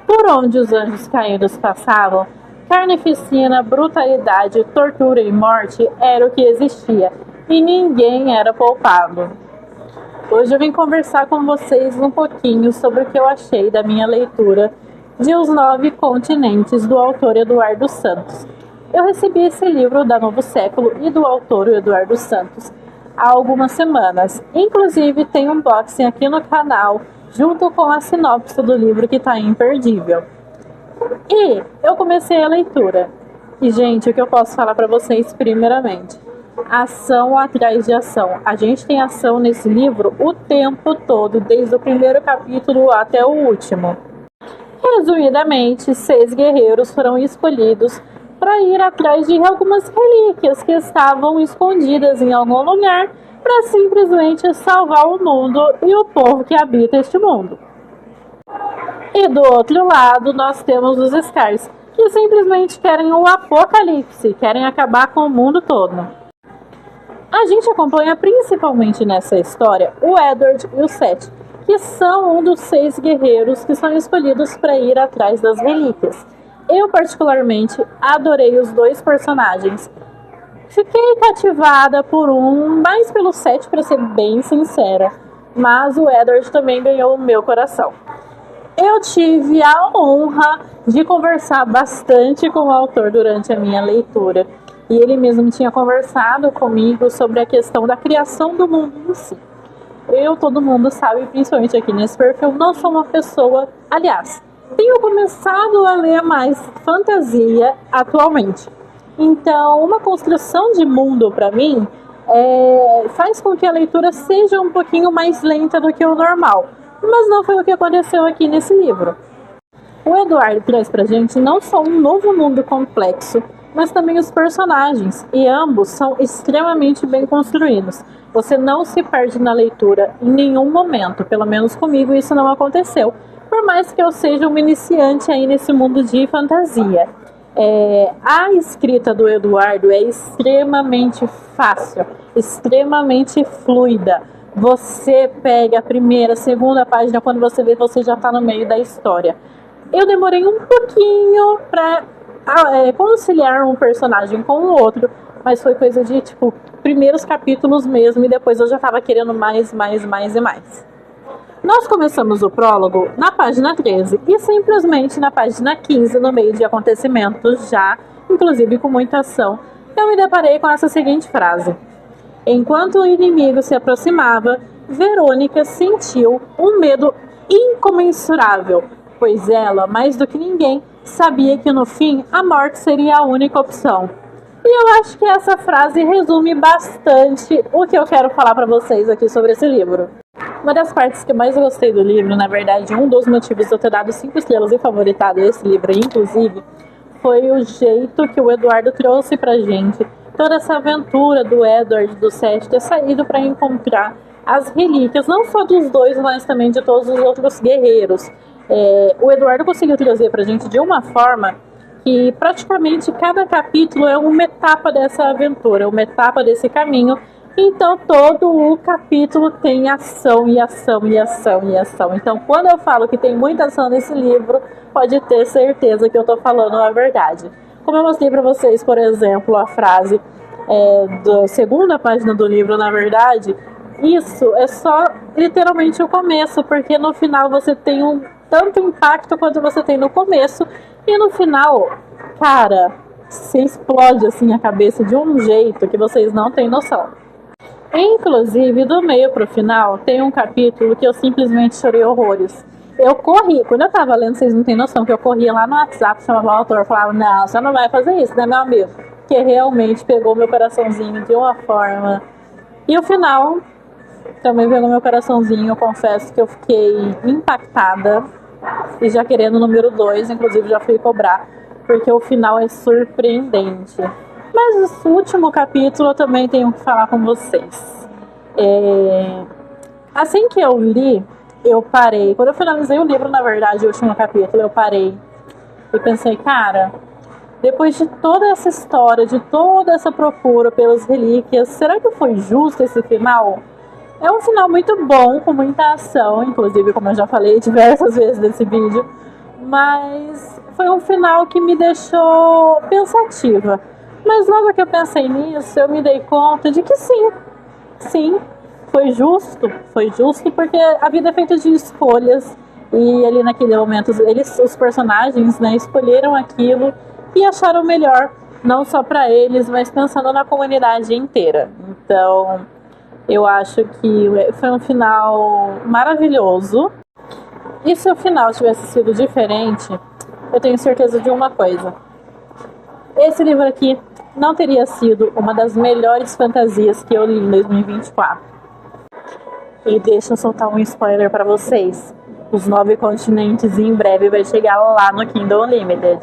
Por onde os anjos caídos passavam, carnificina, brutalidade, tortura e morte era o que existia, e ninguém era poupado. Hoje eu vim conversar com vocês um pouquinho sobre o que eu achei da minha leitura de Os Nove Continentes, do autor Eduardo Santos. Eu recebi esse livro da Novo Século e do autor Eduardo Santos há algumas semanas. Inclusive tem um unboxing aqui no canal, junto com a sinopse do livro, que está imperdível. E eu comecei a leitura. E, gente, o que eu posso falar para vocês primeiramente? Ação atrás de ação. A gente tem ação nesse livro o tempo todo, desde o primeiro capítulo até o último. Resumidamente, 6 guerreiros foram escolhidos para ir atrás de algumas relíquias que estavam escondidas em algum lugar para simplesmente salvar o mundo e o povo que habita este mundo. E do outro lado, nós temos os Scars, que simplesmente querem o apocalipse, querem acabar com o mundo todo. A gente acompanha principalmente nessa história o Edward e o Seth, que são um dos 6 guerreiros que são escolhidos para ir atrás das relíquias. Eu particularmente adorei os 2 personagens. Fiquei cativada por um, mais pelo Seth, para ser bem sincera, mas o Edward também ganhou o meu coração. Eu tive a honra de conversar bastante com o autor durante a minha leitura, e ele mesmo tinha conversado comigo sobre a questão da criação do mundo em si. Todo mundo sabe, principalmente aqui nesse perfil, não sou uma pessoa, aliás, tenho começado a ler mais fantasia atualmente. Então, uma construção de mundo para mim faz com que a leitura seja um pouquinho mais lenta do que o normal. Mas não foi o que aconteceu aqui nesse livro. O Eduardo traz pra gente não só um novo mundo complexo, mas também os personagens, e ambos são extremamente bem construídos. Você não se perde na leitura em nenhum momento, pelo menos comigo isso não aconteceu, por mais que eu seja uma iniciante aí nesse mundo de fantasia. A escrita do Eduardo é extremamente fácil, extremamente fluida. Você pega a primeira, segunda página, quando você vê, você já está no meio da história. Eu demorei um pouquinho para conciliar um personagem com o outro, mas foi coisa de, primeiros capítulos mesmo, e depois eu já estava querendo mais e mais. Nós começamos o prólogo na página 13 e simplesmente na página 15, no meio de acontecimentos já, inclusive com muita ação, eu me deparei com essa seguinte frase. Enquanto o inimigo se aproximava, Verônica sentiu um medo incomensurável, pois ela, mais do que ninguém, sabia que no fim a morte seria a única opção. E eu acho que essa frase resume bastante o que eu quero falar para vocês aqui sobre esse livro. Uma das partes que eu mais gostei do livro, na verdade, um dos motivos de eu ter dado 5 estrelas e favoritado esse livro, inclusive, foi o jeito que o Eduardo trouxe pra gente. Toda essa aventura do Edward e do Seth ter saído para encontrar as relíquias, não só dos 2, mas também de todos os outros guerreiros. O Eduardo conseguiu trazer pra gente de uma forma que praticamente cada capítulo é uma etapa dessa aventura, uma etapa desse caminho. Então todo o capítulo tem ação e ação e ação e ação. Então quando eu falo que tem muita ação nesse livro, pode ter certeza que eu tô falando a verdade. Como eu mostrei para vocês, por exemplo, a frase da segunda página do livro, na verdade, isso é só literalmente o começo, porque no final você tem tanto impacto quanto você tem no começo, e no final, cara, se explode assim a cabeça de um jeito que vocês não têm noção. Inclusive, do meio pro final, tem um capítulo que eu simplesmente chorei horrores. Eu corri, quando eu tava lendo, vocês não têm noção, que eu corria lá no WhatsApp, chamava o autor, falava, não, você não vai fazer isso, né, meu amigo? Que realmente pegou meu coraçãozinho de uma forma. E o final também pegou meu coraçãozinho, eu confesso que eu fiquei impactada, e já querendo o número 2, inclusive já fui cobrar, porque o final é surpreendente. Mas o último capítulo eu também tenho que falar com vocês. Assim que eu li, eu parei. Quando eu finalizei o livro, na verdade, o último capítulo, eu parei e pensei, cara, depois de toda essa história, de toda essa procura pelas relíquias, será que foi justo esse final? É um final muito bom, com muita ação, inclusive, como eu já falei diversas vezes nesse vídeo, mas foi um final que me deixou pensativa. Mas logo que eu pensei nisso, eu me dei conta de que sim, foi justo porque a vida é feita de escolhas e ali naquele momento os personagens, né, escolheram aquilo e acharam melhor, não só para eles, mas pensando na comunidade inteira. Então, eu acho que foi um final maravilhoso. E se o final tivesse sido diferente, eu tenho certeza de uma coisa: esse livro aqui não teria sido uma das melhores fantasias que eu li em 2024. E deixa eu soltar um spoiler para vocês: Os Nove Continentes em breve vai chegar lá no Kindle Unlimited.